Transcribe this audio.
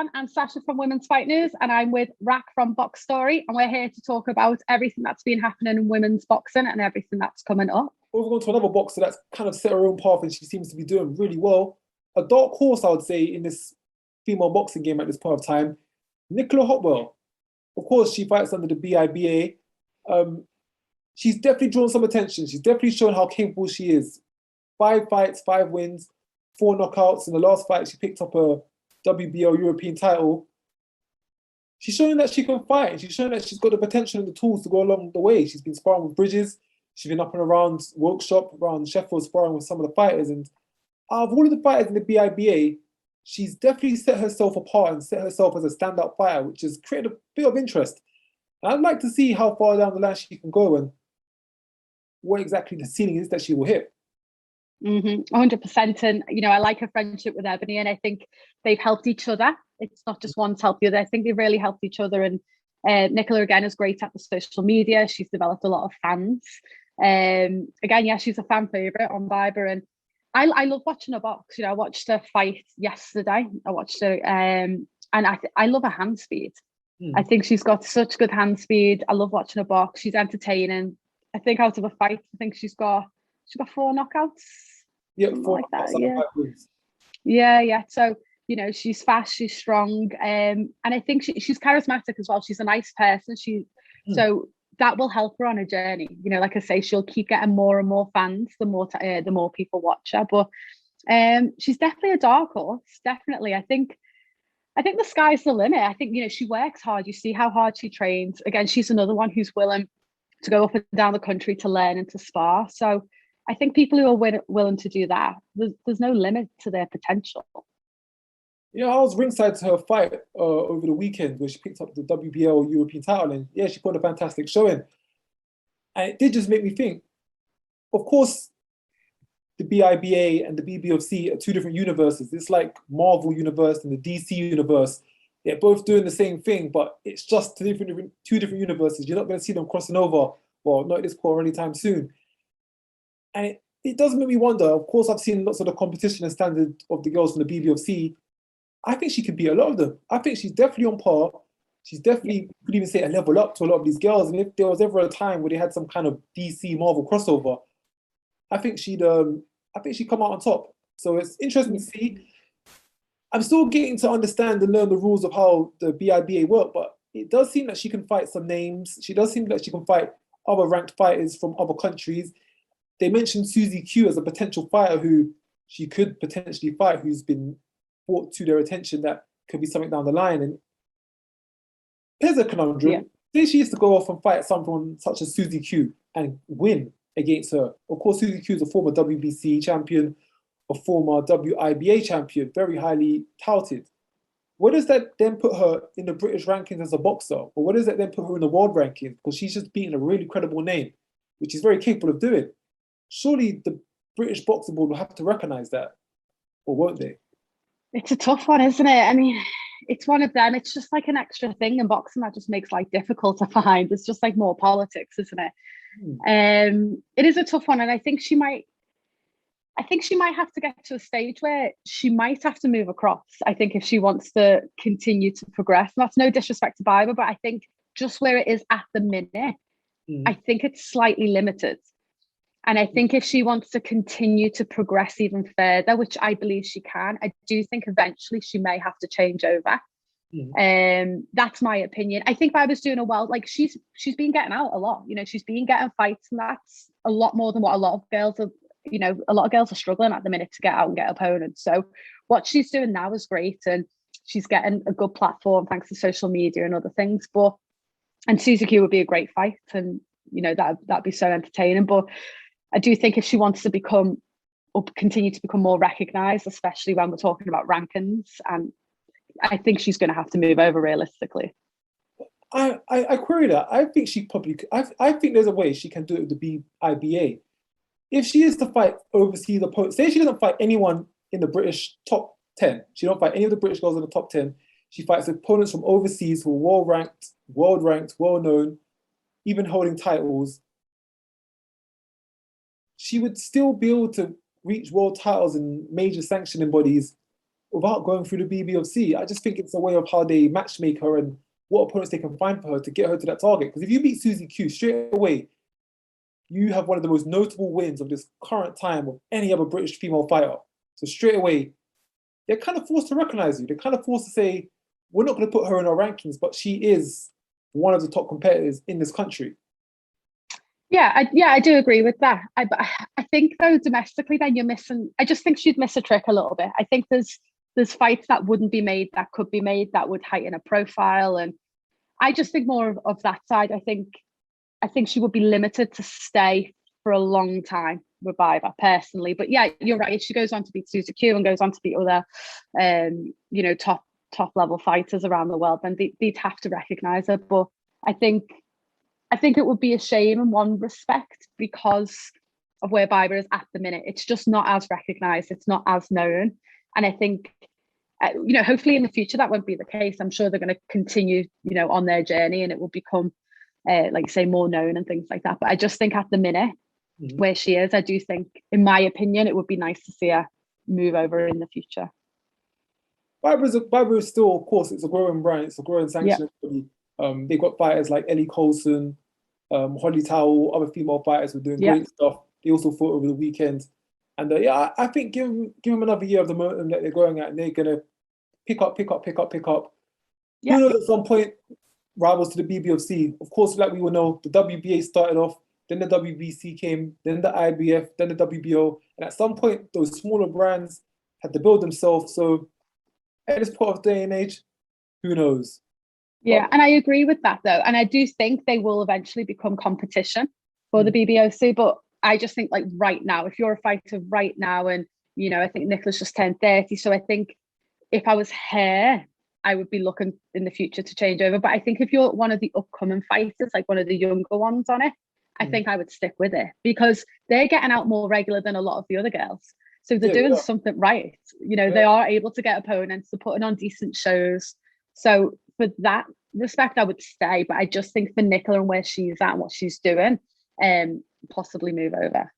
John and Sasha from Women's Fight News, and I'm with Rack from Box Story, and we're here to talk about everything that's been happening in women's boxing and everything that's coming up. We've gone to another boxer that's kind of set her own path and she seems to be doing really well. A dark horse, I would say, in this female boxing game at this point of time, Nicola Hopewell. Of course, she fights under the BIBA. She's definitely drawn some attention. She's definitely shown how capable she is. 5 fights, 5 wins, 4 knockouts. In the last fight, she picked up a WBO European title. She's showing that she can fight. She's showing that she's got the potential and the tools to go along the way. She's been sparring with Bridges. She's been up and around Workshop, around Sheffield, sparring with some of the fighters. And out of all of the fighters in the BIBA, she's definitely set herself apart and set herself as a standout fighter, which has created a bit of interest. And I'd like to see how far down the line she can go and what exactly the ceiling is that she will hit. 100%. And, you know, I like her friendship with Ebony, and I think they've helped each other. It's not just one's helped the other. I think they've really helped each other. And Nicola, again, is great at the social media. She's developed a lot of fans. Again, yeah, she's a fan favorite on BIBA, and I love watching her box. You know, I watched her fight yesterday. I watched her, and I love her hand speed. I think she's got such good hand speed. I love watching her box. She's entertaining. I think out of a fight, I think she's got 4 knockouts. Yeah, 4 like that. Yeah. Yeah. So, you know, she's fast, she's strong, and I think she's charismatic as well. She's a nice person. So that will help her on her journey. You know, like I say, she'll keep getting more and more fans the more people watch her. But she's definitely a dark horse. Definitely, I think the sky's the limit. I think, you know, she works hard. You see how hard she trains. Again, she's another one who's willing to go up and down the country to learn and to spar. So I think people who are willing to do that, there's no limit to their potential. Yeah, I was ringside to her fight over the weekend where she picked up the WBO European title, and yeah, she put a fantastic showing. And it did just make me think, of course, the BIBA and the BBOC are 2 different universes. It's like Marvel universe and the DC universe. They're both doing the same thing, but it's just 2 different universes. You're not going to see them crossing over, well, not at this point or anytime soon. And it does make me wonder. Of course, I've seen lots of the competition and standard of the girls from the BBOC. I think she could beat a lot of them. I think she's definitely on par. She's definitely, you could even say, a level up to a lot of these girls. And if there was ever a time where they had some kind of DC Marvel crossover, I think she'd come out on top. So it's interesting to see. I'm still getting to understand and learn the rules of how the BIBA work, but it does seem that she can fight some names. She does seem that she can fight other ranked fighters from other countries. They mentioned Susie Q as a potential fighter who she could potentially fight, who's been brought to their attention that could be something down the line. And here's a conundrum. Yeah. Say she used to go off and fight someone such as Susie Q and win against her. Of course, Susie Q is a former WBC champion, a former WIBA champion, very highly touted. Where does that then put her in the British rankings as a boxer? Or where does that then put her in the world rankings? Because she's just beaten a really credible name, which she's very capable of doing. Surely the British Boxing Board will have to recognise that, or won't they? It's a tough one, isn't it? I mean, it's one of them. It's just like an extra thing in boxing that just makes life difficult to find. It's just like more politics, isn't it? It is a tough one, and I think she might have to get to a stage where she might have to move across. I think if she wants to continue to progress, and that's no disrespect to BIBA, but I think just where it is at the minute, I think it's slightly limited. And I think if she wants to continue to progress even further, which I believe she can, I do think eventually she may have to change over. That's my opinion. I think BIBA's doing a well. Like she's been getting out a lot. You know, she's been getting fights, and that's a lot more than what a lot of girls are. You know, a lot of girls are struggling at the minute to get out and get opponents. So what she's doing now is great, and she's getting a good platform thanks to social media and other things. And Susie Q would be a great fight, and you know that'd be so entertaining. But I do think if she wants to continue to become more recognised, especially when we're talking about rankings, and I think she's going to have to move over realistically. I query that. I think she probably. I think there's a way she can do it with the BIBA. If she is to fight overseas opponents, say she doesn't fight anyone in the British top 10. She don't fight any of the British girls in the top 10. She fights opponents from overseas who are world ranked, well known, even holding titles. She would still be able to reach world titles in major sanctioning bodies without going through the BBOC. I just think it's a way of how they matchmake her and what opponents they can find for her to get her to that target. Because if you beat Susie Q straight away, you have one of the most notable wins of this current time of any other British female fighter. So straight away, they're kind of forced to recognize you. They're kind of forced to say, we're not going to put her in our rankings, but she is one of the top competitors in this country. Yeah, I do agree with that. I think though domestically, then you're missing. I just think she'd miss a trick a little bit. I think there's fights that wouldn't be made that could be made that would heighten a profile, and I just think more of that side. I think she would be limited to stay for a long time with BIBA personally. But yeah, you're right. If she goes on to beat Susie Q and goes on to beat other, top level fighters around the world, then they'd have to recognise her. But I think it would be a shame in one respect because of where BIBA is at the minute. It's just not as recognised. It's not as known. And I think, hopefully in the future that won't be the case. I'm sure they're going to continue, on their journey and it will become, like you say, more known and things like that. But I just think at the minute where she is, I do think, in my opinion, it would be nice to see her move over in the future. BIBA is still, of course, it's a growing brand. It's a growing sanctioning body. They've got fighters like Ellie Colson, Holly Towell, other female fighters who are doing great stuff. They also fought over the weekend. And I think give them another year of the momentum that they're going at, and they're going to pick up. Yeah. Who knows, at some point, rivals to the BBOC. Of course, like we all know, the WBA started off, then the WBC came, then the IBF, then the WBO. And at some point, those smaller brands had to build themselves. So at this point of day and age, who knows? Yeah, and I agree with that though. And I do think they will eventually become competition for the BBOC. But I just think like right now, if you're a fighter right now, and I think Nicola's just turned 30. So I think if I was her, I would be looking in the future to change over. But I think if you're one of the upcoming fighters, like one of the younger ones on it, I think I would stick with it because they're getting out more regular than a lot of the other girls. So they're doing something right. They are able to get opponents, they're putting on decent shows. So for that respect, I would stay. But I just think for Nicola and where she's at and what she's doing, possibly move over.